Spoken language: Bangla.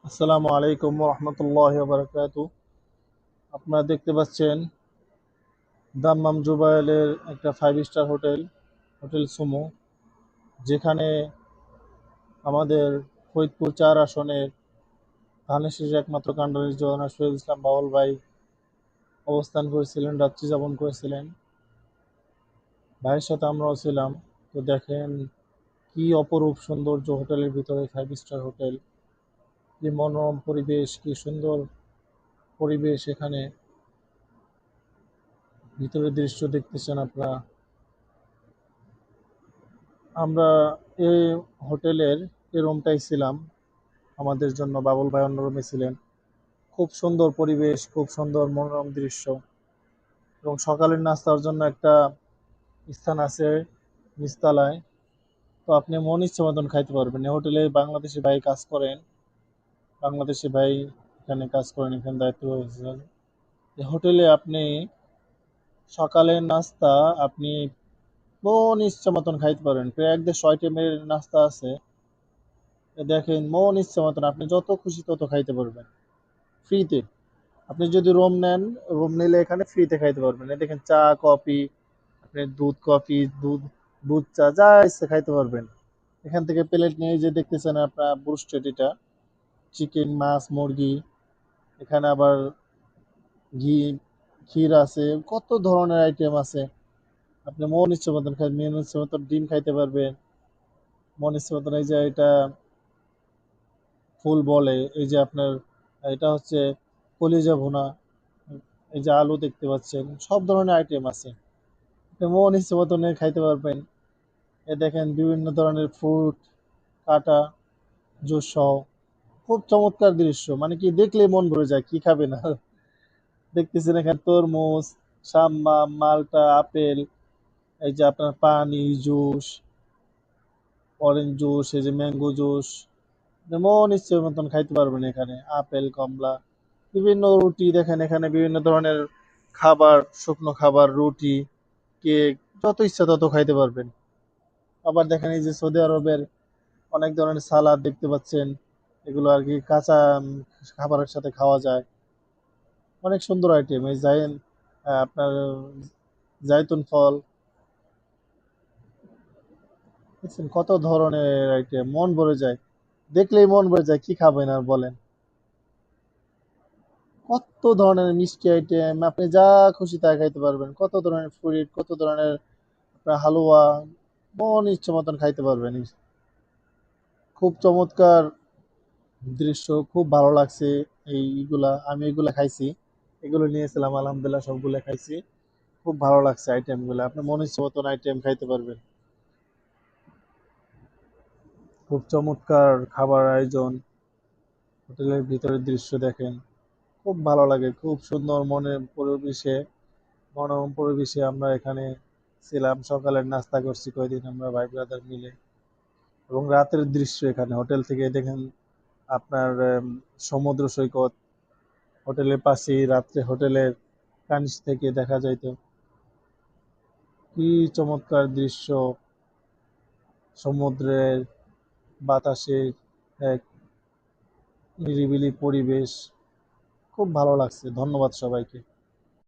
আসসালামু আলাইকুম রহমতুল্লাহ বারকাতু। আপনারা দেখতে পাচ্ছেন দাম্মাম জুবাইলের একটা 5 স্টার হোটেল, হোটেল সুমো, যেখানে আমাদের ফরিদপুর 4 আসনের ধানের একমাত্র কাণ্ডারি জনাব শহীদ ইসলাম বাউল ভাই অবস্থান করেছিলেন, রাত্রি যাপন করেছিলেন। ভাইয়ের সাথে আমরাও ছিলাম। তো দেখেন কি অপরূপ সৌন্দর্য হোটেলের ভিতরে, 5 স্টার হোটেল, কি মনোরম পরিবেশ, কি সুন্দর পরিবেশ। এখানে ভিতরের দৃশ্য দেখতেছেন আপনারা। আমরা এই হোটেলের এই রুমটাই ছিলাম, আমাদের জন্য বাবুল ভাই অন্য রুমে ছিলেন। খুব সুন্দর পরিবেশ, খুব সুন্দর মনোরম দৃশ্য, এবং সকালের নাস্তার জন্য একটা স্থান আছে নিচতলায়। তো আপনি মন ইচ্ছে মতন খাইতে পারবেন। এই হোটেলে বাংলাদেশি ভাই কাজ করেন, বাংলাদেশি ভাই এখানে কাজ করেন, এখানে দায়িত্ব হয়েছেন। এই হোটেলে আপনি সকালের নাস্তা আপনি মন ইচ্ছে মতন খাইতে পারবেন। প্রায় 150 আইটেমের নাস্তা আছে। দেখেন মন ইচ্ছে মতন আপনি যত খুশি তত খাইতে পারবেন ফ্রিতে। আপনি যদি রুম নেন, রুম নিলে এখানে ফ্রিতে খাইতে পারবেন। এই দেখেন চা, কফি, আপনি দুধ কফি, দুধ দুধ চা যা ইচ্ছে খাইতে পারবেন। এখান থেকে প্লেট নিয়ে যে দেখতেছেন আপনার ব্রুস্টেড, এটা চিকেন, মাছ, মুরগি। এখানে আবার ঘি, ক্ষীর আছে, কত ধরনের আইটেম আছে। আপনি মন ইচ্ছে মতন খাই, মন ইচ্ছে মতন ডিম খাইতে পারবেন, মন ইচ্ছে মতন। এই যে এটা ফুল বলে, এই যে আপনার এটা হচ্ছে কলিজা ভুনা, এই যে আলু দেখতে পাচ্ছেন, সব ধরনের আইটেম আছে। আপনি মন ইচ্ছে মতন খাইতে পারবেন। এ দেখেন বিভিন্ন ধরনের ফ্রুট কাটা, জুস সহ, খুব চমৎকার দৃশ্য। মানে কি দেখলেই মন ভরে যায়, কি খাবেন আর। দেখতেছেন এখানে তরমুজ, সাম্মা, মালটা, আপেল, এই যে আপনার পানি, জুস, অরেঞ্জ জুস, এই যে ম্যাঙ্গো জুস। আপনি মন ইচ্ছে মতন খাইতে পারবেন এখানে, আপেল, কমলা, বিভিন্ন রুটি। দেখেন এখানে বিভিন্ন ধরনের খাবার, শুকনো খাবার, রুটি, কেক, যত ইচ্ছা তত খাইতে পারবেন। আবার দেখেন এই যে সৌদি আরবের অনেক ধরনের সালাদ দেখতে পাচ্ছেন, এগুলো আর কি কাঁচা খাবারের সাথে খাওয়া যায়। অনেক সুন্দর আইটেম। এই আপনার জাইতুন ফল, দেখছেন কত ধরনের আইটেম, মন ভরে যায়, দেখলেই মন ভরে যায়, কি খাবেন আর বলেন। কত ধরনের মিষ্টি আইটেম, আপনি যা খুশি তা খাইতে পারবেন। কত ধরনের ফ্রুট, কত ধরনের আপনার হালুয়া, মন ইচ্ছে মতন খাইতে পারবেন। খুব চমৎকার দৃশ্য, খুব ভালো লাগছে। এইগুলা আমি এগুলা খাইছি, এগুলো নিয়েছিলাম, আলহামদুলিল্লাহ সবগুলো খাইছি। খুব ভালো লাগছে আইটেম গুলো, আপনি মনে ইচ্ছে মতন আইটেম খাইতে পারবেন। খুব চমৎকার খাবার আয়োজন। হোটেলের ভিতরের দৃশ্য দেখেন, খুব ভালো লাগে, খুব সুন্দর মনে পরিবেশে, মনোরম পরিবেশে আমরা এখানে ছিলাম। সকালের নাস্তা করছি কয়দিন আমরা ভাই ব্রাদার মিলে। এবং রাতের দৃশ্য এখানে হোটেল থেকে দেখেন আপনার সমুদ্র সৈকত হোটেলের পাশেই। রাত্রে হোটেলের কানিস থেকে দেখা যাইতো, কি চমৎকার দৃশ্য। সমুদ্রের বাতাসে এক নিরিবিলি পরিবেশ, খুব ভালো লাগছে। ধন্যবাদ সবাইকে।